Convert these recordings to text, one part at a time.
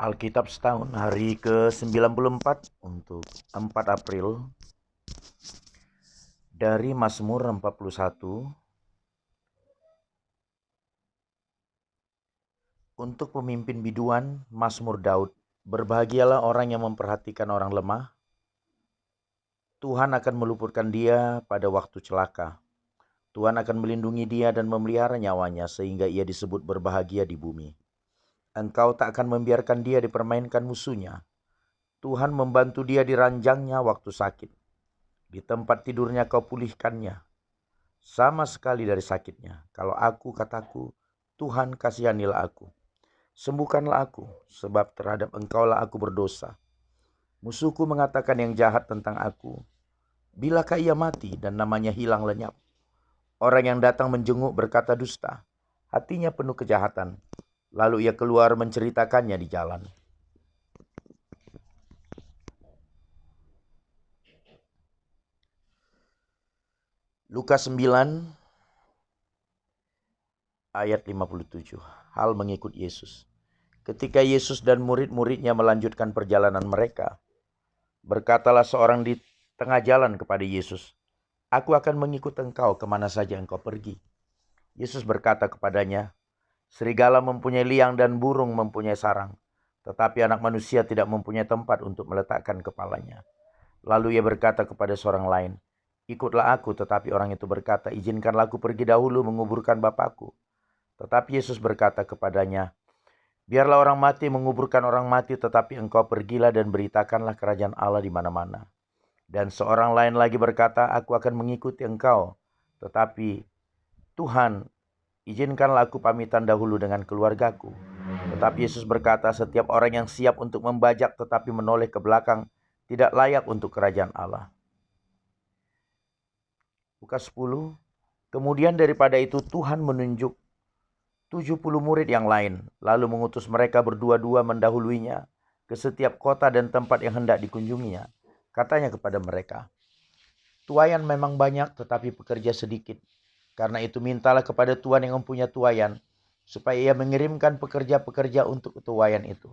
Alkitab setahun, hari ke-94 untuk 4 April, dari Mazmur 41. Untuk pemimpin biduan, Mazmur Daud. Berbahagialah orang yang memperhatikan orang lemah. Tuhan akan meluputkan dia pada waktu celaka. Tuhan akan melindungi dia dan memelihara nyawanya sehingga ia disebut berbahagia di bumi. Engkau tak akan membiarkan dia dipermainkan musuhnya. Tuhan membantu dia di ranjangnya waktu sakit. Di tempat tidurnya kau pulihkannya, sama sekali dari sakitnya. Kalau aku, kataku, Tuhan kasihanilah aku. Sembuhkanlah aku, sebab terhadap engkaulah aku berdosa. Musuhku mengatakan yang jahat tentang aku. Bilakah ia mati dan namanya hilang lenyap? Orang yang datang menjenguk berkata dusta. Hatinya penuh kejahatan. Lalu ia keluar menceritakannya di jalan. Lukas 9 ayat 57. Hal mengikut Yesus. Ketika Yesus dan murid-muridnya melanjutkan perjalanan mereka, berkatalah seorang di tengah jalan kepada Yesus, "Aku akan mengikut engkau kemana saja engkau pergi." Yesus berkata kepadanya, "Serigala mempunyai liang dan burung mempunyai sarang, tetapi anak manusia tidak mempunyai tempat untuk meletakkan kepalanya." Lalu ia berkata kepada seorang lain, "Ikutlah aku." Tetapi orang itu berkata, "Izinkanlah aku pergi dahulu menguburkan Bapakku." Tetapi Yesus berkata kepadanya, "Biarlah orang mati menguburkan orang mati, tetapi engkau pergilah dan beritakanlah kerajaan Allah di mana-mana." Dan seorang lain lagi berkata, "Aku akan mengikuti engkau, tetapi Tuhan, izinkanlah aku pamitan dahulu dengan keluargaku." Tetapi Yesus berkata, "Setiap orang yang siap untuk membajak tetapi menoleh ke belakang tidak layak untuk kerajaan Allah." Lukas 10. Kemudian daripada itu Tuhan menunjuk 70 murid yang lain, lalu mengutus mereka berdua-dua mendahuluinya ke setiap kota dan tempat yang hendak dikunjunginya. Katanya kepada mereka, "Tuayan memang banyak, tetapi pekerja sedikit. Karena itu mintalah kepada Tuhan yang mempunyai tuayan, supaya ia mengirimkan pekerja-pekerja untuk tuayan itu.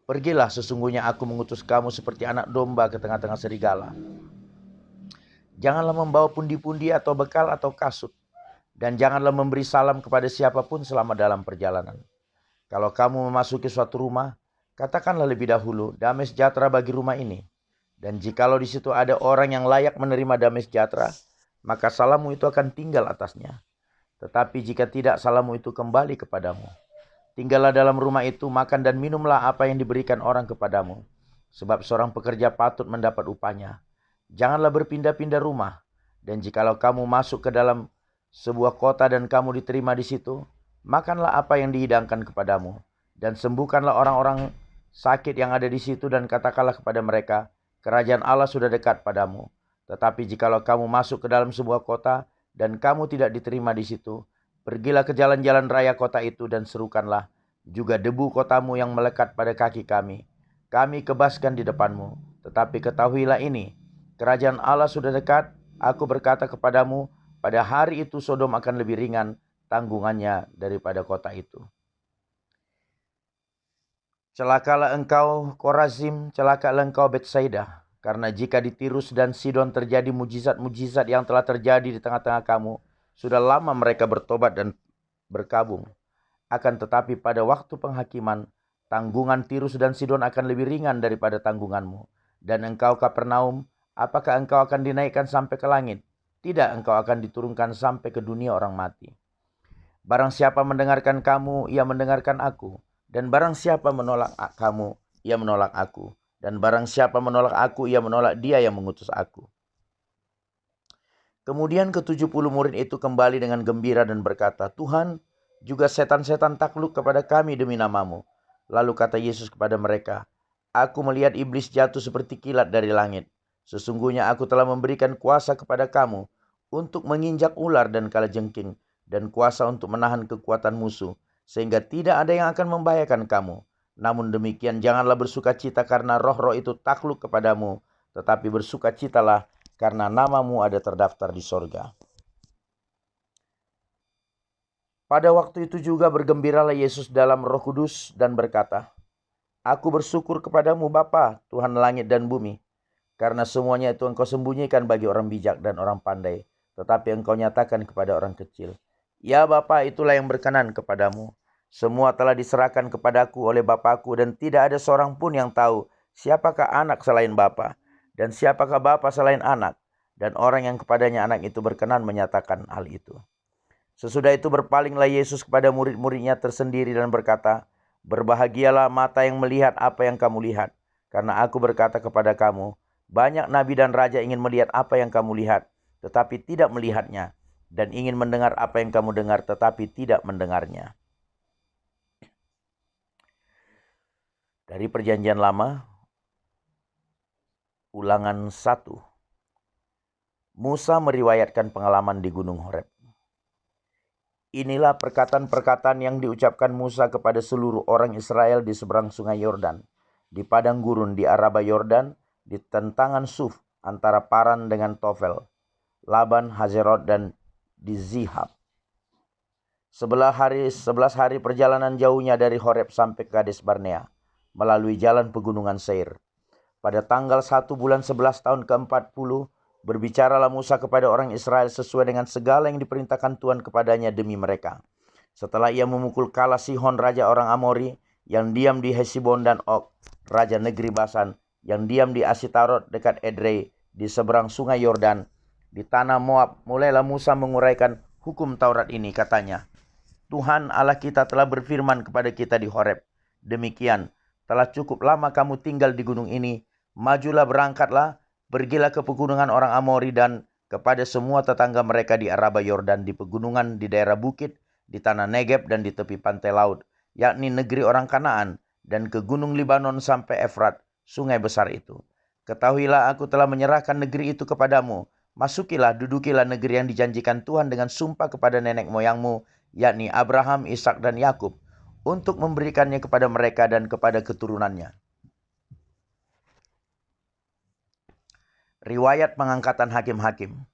Pergilah, sesungguhnya aku mengutus kamu seperti anak domba ke tengah-tengah serigala. Janganlah membawa pundi-pundi atau bekal atau kasut, dan janganlah memberi salam kepada siapapun selama dalam perjalanan. Kalau kamu memasuki suatu rumah, katakanlah lebih dahulu, 'Damai sejahtera bagi rumah ini.' Dan jikalau di situ ada orang yang layak menerima damai sejahtera, maka salammu itu akan tinggal atasnya. Tetapi jika tidak, salammu itu kembali kepadamu. Tinggallah dalam rumah itu, makan dan minumlah apa yang diberikan orang kepadamu. Sebab seorang pekerja patut mendapat upahnya. Janganlah berpindah-pindah rumah. Dan jikalau kamu masuk ke dalam sebuah kota dan kamu diterima di situ, makanlah apa yang dihidangkan kepadamu. Dan sembuhkanlah orang-orang sakit yang ada di situ dan katakanlah kepada mereka, kerajaan Allah sudah dekat padamu. Tetapi jikalau kamu masuk ke dalam sebuah kota dan kamu tidak diterima di situ, pergilah ke jalan-jalan raya kota itu dan serukanlah, juga debu kotamu yang melekat pada kaki kami. Kami kebaskan di depanmu. Tetapi ketahuilah ini, kerajaan Allah sudah dekat. Aku berkata kepadamu, pada hari itu Sodom akan lebih ringan tanggungannya daripada kota itu. Celakalah engkau Korazim, celakalah engkau Betsaida. Karena jika di Tirus dan Sidon terjadi mujizat-mujizat yang telah terjadi di tengah-tengah kamu, sudah lama mereka bertobat dan berkabung. Akan tetapi pada waktu penghakiman, tanggungan Tirus dan Sidon akan lebih ringan daripada tanggunganmu. Dan engkau Kapernaum, apakah engkau akan dinaikkan sampai ke langit? Tidak, engkau akan diturunkan sampai ke dunia orang mati. Barang siapa mendengarkan kamu, ia mendengarkan aku. Dan barang siapa menolak kamu, ia menolak aku. Dan barang siapa menolak aku, ia menolak dia yang mengutus aku." Kemudian ke-70 murid itu kembali dengan gembira dan berkata, "Tuhan, juga setan-setan takluk kepada kami demi namamu." Lalu kata Yesus kepada mereka, "Aku melihat iblis jatuh seperti kilat dari langit. Sesungguhnya aku telah memberikan kuasa kepada kamu untuk menginjak ular dan kalajengking, dan kuasa untuk menahan kekuatan musuh, sehingga tidak ada yang akan membahayakan kamu. Namun demikian janganlah bersukacita karena roh-roh itu takluk kepadamu, tetapi bersukacitalah karena namamu ada terdaftar di sorga." Pada waktu itu juga bergembiralah Yesus dalam Roh Kudus dan berkata, Aku bersyukur kepadamu Bapa, Tuhan langit dan bumi, karena semuanya itu Engkau sembunyikan bagi orang bijak dan orang pandai, tetapi Engkau nyatakan kepada orang kecil. Ya Bapa, itulah yang berkenan kepadamu. Semua telah diserahkan kepadaku oleh Bapakku, dan tidak ada seorang pun yang tahu siapakah anak selain Bapa, dan siapakah Bapa selain anak, dan orang yang kepadanya anak itu berkenan menyatakan hal itu. Sesudah itu berpalinglah Yesus kepada murid-muridnya tersendiri dan berkata, "Berbahagialah mata yang melihat apa yang kamu lihat, karena aku berkata kepada kamu, banyak nabi dan raja ingin melihat apa yang kamu lihat, tetapi tidak melihatnya, dan ingin mendengar apa yang kamu dengar, tetapi tidak mendengarnya." Dari Perjanjian Lama, Ulangan 1. Musa meriwayatkan pengalaman di Gunung Horeb. Inilah perkataan-perkataan yang diucapkan Musa kepada seluruh orang Israel di seberang sungai Yordan, di padang gurun di Araba Yordan, di tentangan Suf antara Paran dengan Tofel, Laban, Hazerot, dan di Zihab. 11 hari perjalanan jauhnya dari Horeb sampai Kades Barnea, melalui jalan pegunungan Seir. Pada tanggal 1 bulan 11 tahun ke-40, berbicaralah Musa kepada orang Israel sesuai dengan segala yang diperintahkan Tuhan kepadanya demi mereka. Setelah ia memukul kalah Sihon raja orang Amori yang diam di Hesibon dan Og raja negeri Basan yang diam di Asitarot dekat Edrei di seberang sungai Yordan di tanah Moab, mulailah Musa menguraikan hukum Taurat ini. Katanya, Tuhan Allah kita telah berfirman kepada kita di Horeb, demikian, telah cukup lama kamu tinggal di gunung ini, majulah berangkatlah, pergilah ke pegunungan orang Amori dan kepada semua tetangga mereka di Araba Yordan, di pegunungan, di daerah bukit, di tanah Negeb dan di tepi pantai laut, yakni negeri orang Kanaan, dan ke gunung Libanon sampai Efrat, sungai besar itu. Ketahuilah aku telah menyerahkan negeri itu kepadamu. Masukilah, dudukilah negeri yang dijanjikan Tuhan dengan sumpah kepada nenek moyangmu, yakni Abraham, Ishak, dan Yakub, untuk memberikannya kepada mereka dan kepada keturunannya. Riwayat pengangkatan hakim-hakim.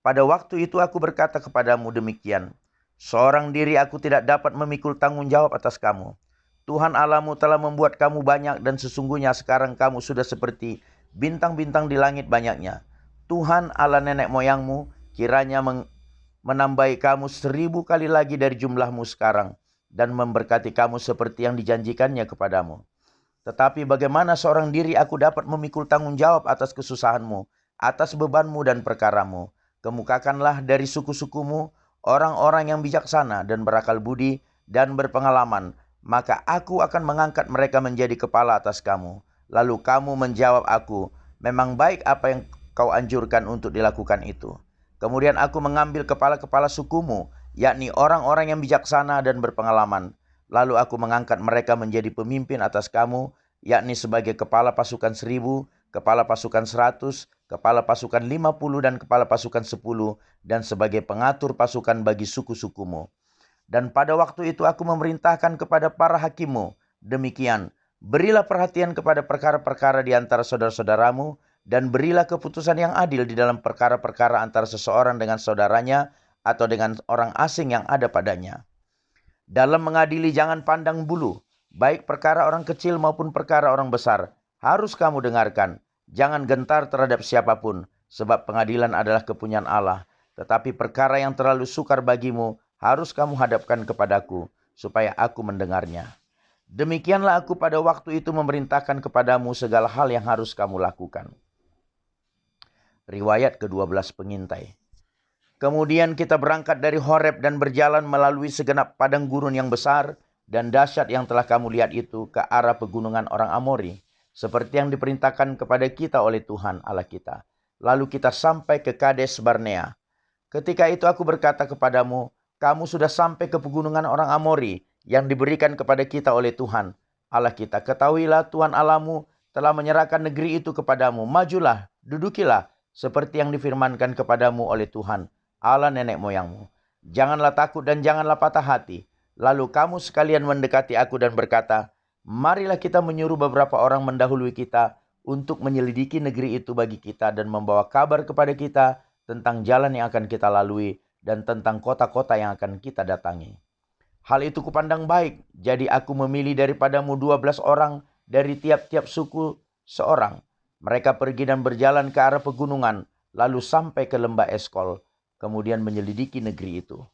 Pada waktu itu aku berkata kepadamu demikian, seorang diri aku tidak dapat memikul tanggung jawab atas kamu. Tuhan Allahmu telah membuat kamu banyak dan sesungguhnya sekarang kamu sudah seperti bintang-bintang di langit banyaknya. Tuhan Allah nenek moyangmu kiranya menambahi kamu 1000 kali lagi dari jumlahmu sekarang dan memberkati kamu seperti yang dijanjikannya kepadamu. Tetapi bagaimana seorang diri aku dapat memikul tanggung jawab atas kesusahanmu, atas bebanmu dan perkaramu? Kemukakanlah dari suku-sukumu orang-orang yang bijaksana dan berakal budi dan berpengalaman, maka aku akan mengangkat mereka menjadi kepala atas kamu. Lalu kamu menjawab aku, memang baik apa yang kau anjurkan untuk dilakukan itu. Kemudian aku mengambil kepala-kepala sukumu, yakni orang-orang yang bijaksana dan berpengalaman. Lalu aku mengangkat mereka menjadi pemimpin atas kamu, yakni sebagai kepala pasukan 1000, kepala pasukan 100, kepala pasukan 50, dan kepala pasukan 10, dan sebagai pengatur pasukan bagi suku-sukumu. Dan pada waktu itu aku memerintahkan kepada para hakimmu, demikian, berilah perhatian kepada perkara-perkara di antara saudara-saudaramu, dan berilah keputusan yang adil di dalam perkara-perkara antara seseorang dengan saudaranya, atau dengan orang asing yang ada padanya. Dalam mengadili jangan pandang bulu, baik perkara orang kecil maupun perkara orang besar. Harus kamu dengarkan, jangan gentar terhadap siapapun, sebab pengadilan adalah kepunyaan Allah. Tetapi perkara yang terlalu sukar bagimu, harus kamu hadapkan kepadaku, supaya aku mendengarnya. Demikianlah aku pada waktu itu memerintahkan kepadamu segala hal yang harus kamu lakukan. Riwayat ke-12 pengintai. Kemudian kita berangkat dari Horeb dan berjalan melalui segenap padang gurun yang besar dan dahsyat yang telah kamu lihat itu ke arah pegunungan orang Amori, seperti yang diperintahkan kepada kita oleh Tuhan Allah kita. Lalu kita sampai ke Kades Barnea. Ketika itu aku berkata kepadamu, kamu sudah sampai ke pegunungan orang Amori yang diberikan kepada kita oleh Tuhan Allah kita. Ketahuilah Tuhan Allahmu telah menyerahkan negeri itu kepadamu. Majulah, dudukilah, seperti yang difirmankan kepadamu oleh Tuhan Allah nenek moyangmu. Janganlah takut dan janganlah patah hati. Lalu kamu sekalian mendekati aku dan berkata, marilah kita menyuruh beberapa orang mendahului kita untuk menyelidiki negeri itu bagi kita dan membawa kabar kepada kita tentang jalan yang akan kita lalui dan tentang kota-kota yang akan kita datangi. Hal itu kupandang baik, jadi aku memilih daripadamu 12 orang dari tiap-tiap suku seorang. Mereka pergi dan berjalan ke arah pegunungan, lalu sampai ke lembah Eskol, kemudian menyelidiki negeri itu.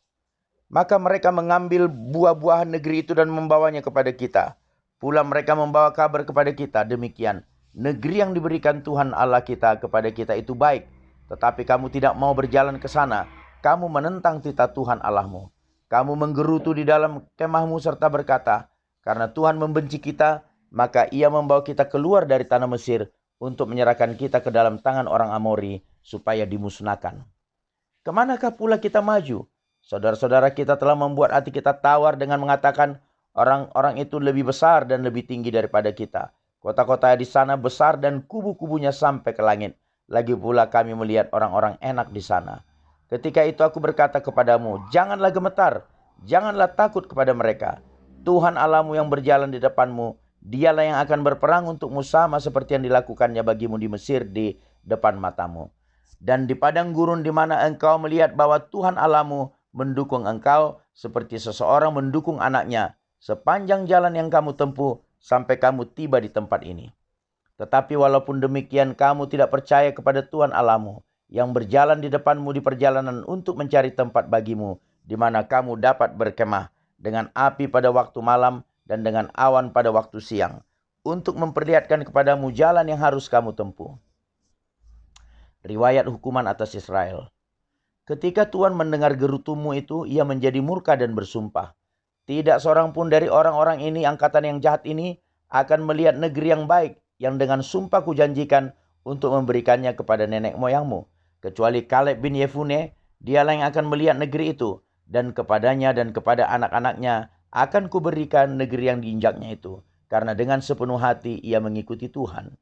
Maka mereka mengambil buah-buahan negeri itu dan membawanya kepada kita. Pula mereka membawa kabar kepada kita, demikian, negeri yang diberikan Tuhan Allah kita kepada kita itu baik, tetapi kamu tidak mau berjalan ke sana. Kamu menentang titah Tuhan Allahmu. Kamu menggerutu di dalam kemahmu serta berkata, karena Tuhan membenci kita, maka ia membawa kita keluar dari tanah Mesir untuk menyerahkan kita ke dalam tangan orang Amori supaya dimusnahkan. Kemanakah pula kita maju? Saudara-saudara kita telah membuat hati kita tawar dengan mengatakan orang-orang itu lebih besar dan lebih tinggi daripada kita. Kota-kota di sana besar dan kubu-kubunya sampai ke langit. Lagi pula kami melihat orang-orang enak di sana. Ketika itu aku berkata kepadamu, janganlah gemetar, janganlah takut kepada mereka. Tuhan Allahmu yang berjalan di depanmu, dialah yang akan berperang untukmu sama seperti yang dilakukannya bagimu di Mesir di depan matamu. Dan di padang gurun di mana engkau melihat bahwa Tuhan Allahmu mendukung engkau seperti seseorang mendukung anaknya sepanjang jalan yang kamu tempuh sampai kamu tiba di tempat ini. Tetapi walaupun demikian kamu tidak percaya kepada Tuhan Allahmu yang berjalan di depanmu di perjalanan untuk mencari tempat bagimu di mana kamu dapat berkemah dengan api pada waktu malam dan dengan awan pada waktu siang untuk memperlihatkan kepadamu jalan yang harus kamu tempuh. Riwayat hukuman atas Israel. Ketika Tuhan mendengar gerutumu itu, ia menjadi murka dan bersumpah. Tidak seorang pun dari orang-orang ini, angkatan yang jahat ini, akan melihat negeri yang baik, yang dengan sumpah kujanjikan untuk memberikannya kepada nenek moyangmu. Kecuali Kaleb bin Yefune, dialah yang akan melihat negeri itu, dan kepadanya dan kepada anak-anaknya akan kuberikan negeri yang diinjaknya itu, karena dengan sepenuh hati ia mengikuti Tuhan.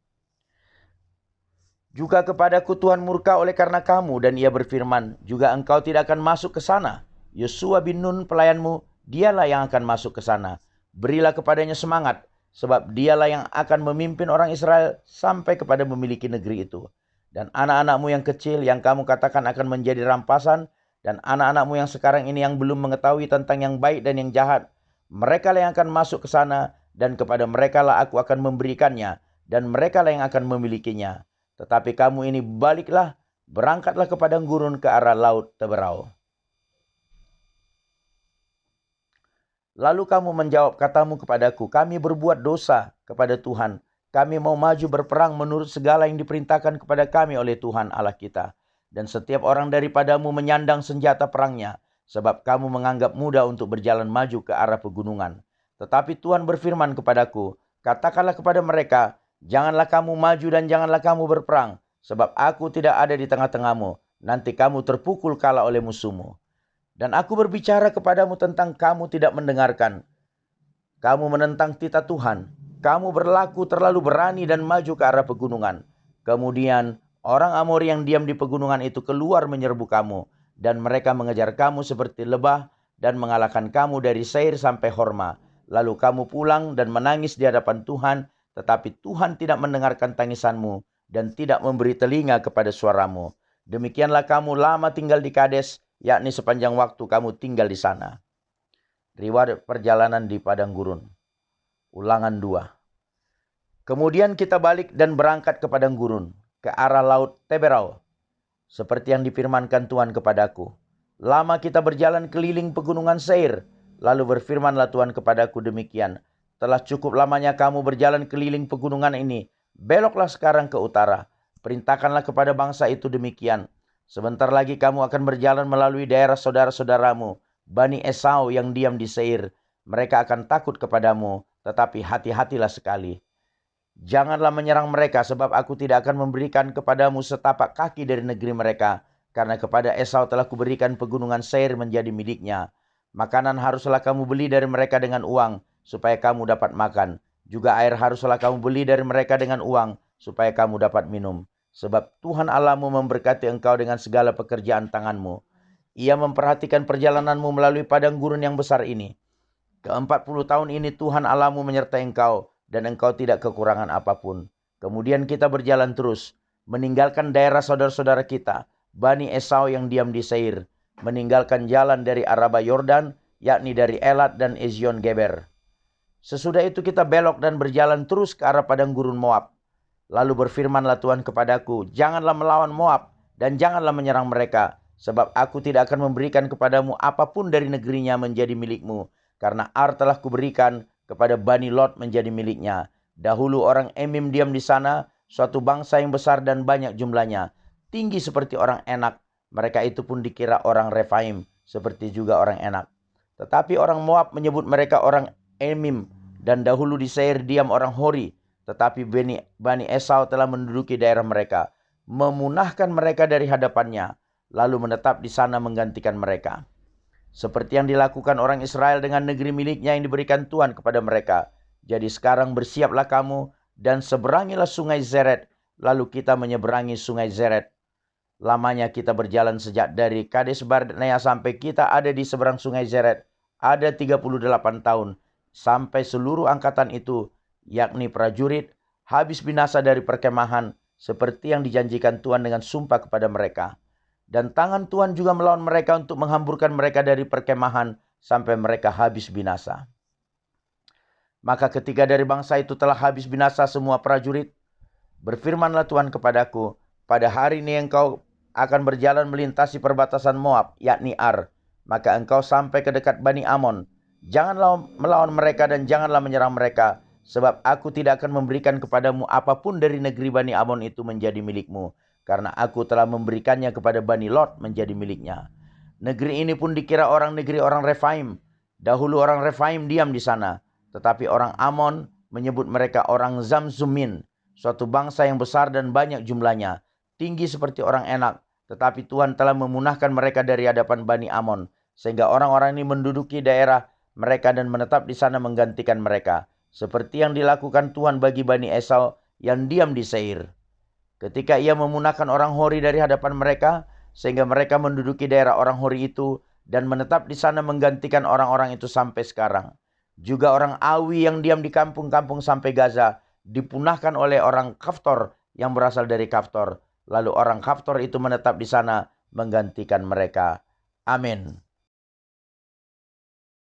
Juga kepadaku Tuhan murka oleh karena kamu, dan ia berfirman, juga engkau tidak akan masuk ke sana. Yosua bin Nun pelayanmu, dialah yang akan masuk ke sana. Berilah kepadanya semangat, sebab dialah yang akan memimpin orang Israel sampai kepada memiliki negeri itu. Dan anak-anakmu yang kecil yang kamu katakan akan menjadi rampasan, dan anak-anakmu yang sekarang ini yang belum mengetahui tentang yang baik dan yang jahat, mereka lah yang akan masuk ke sana, dan kepada mereka lah aku akan memberikannya, dan mereka lah yang akan memilikinya. Tetapi kamu ini baliklah, berangkatlah ke padang gurun ke arah laut Teberau. Lalu kamu menjawab katamu kepadaku, kami berbuat dosa kepada Tuhan. Kami mau maju berperang menurut segala yang diperintahkan kepada kami oleh Tuhan Allah kita. Dan setiap orang daripadamu menyandang senjata perangnya, sebab kamu menganggap mudah untuk berjalan maju ke arah pegunungan. Tetapi Tuhan berfirman kepadaku, katakanlah kepada mereka, janganlah kamu maju dan janganlah kamu berperang, sebab aku tidak ada di tengah-tengahmu. Nanti kamu terpukul kalah oleh musuhmu. Dan aku berbicara kepadamu tentang kamu tidak mendengarkan. Kamu menentang titah Tuhan. Kamu berlaku terlalu berani dan maju ke arah pegunungan. Kemudian orang Amori yang diam di pegunungan itu keluar menyerbu kamu. Dan mereka mengejar kamu seperti lebah dan mengalahkan kamu dari Seir sampai Horma. Lalu kamu pulang dan menangis di hadapan Tuhan. Tetapi Tuhan tidak mendengarkan tangisanmu dan tidak memberi telinga kepada suaramu. Demikianlah kamu lama tinggal di Kades, yakni sepanjang waktu kamu tinggal di sana. Riwayat perjalanan di padang gurun. Ulangan 2. Kemudian kita balik dan berangkat ke padang gurun, ke arah laut Teberau, seperti yang difirmankan Tuhan kepadaku. Lama kita berjalan keliling pegunungan Seir, lalu berfirmanlah Tuhan kepadaku demikian, telah cukup lamanya kamu berjalan keliling pegunungan ini. Beloklah sekarang ke utara. Perintahkanlah kepada bangsa itu demikian. Sebentar lagi kamu akan berjalan melalui daerah saudara-saudaramu, Bani Esau yang diam di Seir. Mereka akan takut kepadamu, tetapi hati-hatilah sekali. Janganlah menyerang mereka, sebab aku tidak akan memberikan kepadamu setapak kaki dari negeri mereka. Karena kepada Esau telah kuberikan pegunungan Seir menjadi miliknya. Makanan haruslah kamu beli dari mereka dengan uang, supaya kamu dapat makan. Juga air haruslah kamu beli dari mereka dengan uang, supaya kamu dapat minum. Sebab Tuhan Allahmu memberkati engkau dengan segala pekerjaan tanganmu. Ia memperhatikan perjalananmu melalui padang gurun yang besar ini. Ke-40 tahun ini Tuhan Allahmu menyertai engkau, dan engkau tidak kekurangan apapun. Kemudian kita berjalan terus, meninggalkan daerah saudara-saudara kita, Bani Esau yang diam di Seir, meninggalkan jalan dari Araba Yordan, yakni dari Elat dan Ezion Geber. Sesudah itu kita belok dan berjalan terus ke arah padang gurun Moab. Lalu berfirmanlah Tuhan kepadaku, janganlah melawan Moab dan janganlah menyerang mereka, sebab aku tidak akan memberikan kepadamu apapun dari negerinya menjadi milikmu, karena Ar telah kuberikan kepada Bani Lot menjadi miliknya. Dahulu orang Emim diam di sana, suatu bangsa yang besar dan banyak jumlahnya, tinggi seperti orang Enak. Mereka itu pun dikira orang Refaim, seperti juga orang Enak. Tetapi orang Moab menyebut mereka orang Emim, dan dahulu di Seir diam orang Hori, tetapi Bani Esau telah menduduki daerah mereka, memunahkan mereka dari hadapannya, lalu menetap di sana menggantikan mereka. Seperti yang dilakukan orang Israel dengan negeri miliknya yang diberikan Tuhan kepada mereka. Jadi sekarang bersiaplah kamu dan seberangilah sungai Zeret, lalu kita menyeberangi sungai Zeret. Lamanya kita berjalan sejak dari Kades Barnea sampai kita ada di seberang sungai Zeret, ada 38 tahun, sampai seluruh angkatan itu, yakni prajurit, habis binasa dari perkemahan, seperti yang dijanjikan Tuhan dengan sumpah kepada mereka. Dan tangan Tuhan juga melawan mereka untuk menghamburkan mereka dari perkemahan, sampai mereka habis binasa. Maka ketika dari bangsa itu telah habis binasa semua prajurit, berfirmanlah Tuhan kepadaku, pada hari ini engkau akan berjalan melintasi perbatasan Moab, yakni Ar, maka engkau sampai ke dekat Bani Amon. Janganlah melawan mereka dan janganlah menyerang mereka, sebab aku tidak akan memberikan kepadamu apapun dari negeri Bani Amon itu menjadi milikmu, karena aku telah memberikannya kepada Bani Lot menjadi miliknya. Negeri ini pun dikira negeri orang Refaim. Dahulu orang Refaim diam di sana, tetapi orang Amon menyebut mereka orang Zamzumin, suatu bangsa yang besar dan banyak jumlahnya, tinggi seperti orang Enak. Tetapi Tuhan telah memunahkan mereka dari hadapan Bani Amon, sehingga orang-orang ini menduduki daerah mereka dan menetap di sana menggantikan mereka, seperti yang dilakukan Tuhan bagi Bani Esau yang diam di Seir. Ketika ia memunahkan orang Hori dari hadapan mereka, sehingga mereka menduduki daerah orang Hori itu dan menetap di sana menggantikan orang-orang itu sampai sekarang. Juga orang Awi yang diam di kampung-kampung sampai Gaza dipunahkan oleh orang Kaftor yang berasal dari Kaftor. Lalu orang Kaftor itu menetap di sana menggantikan mereka. Amin.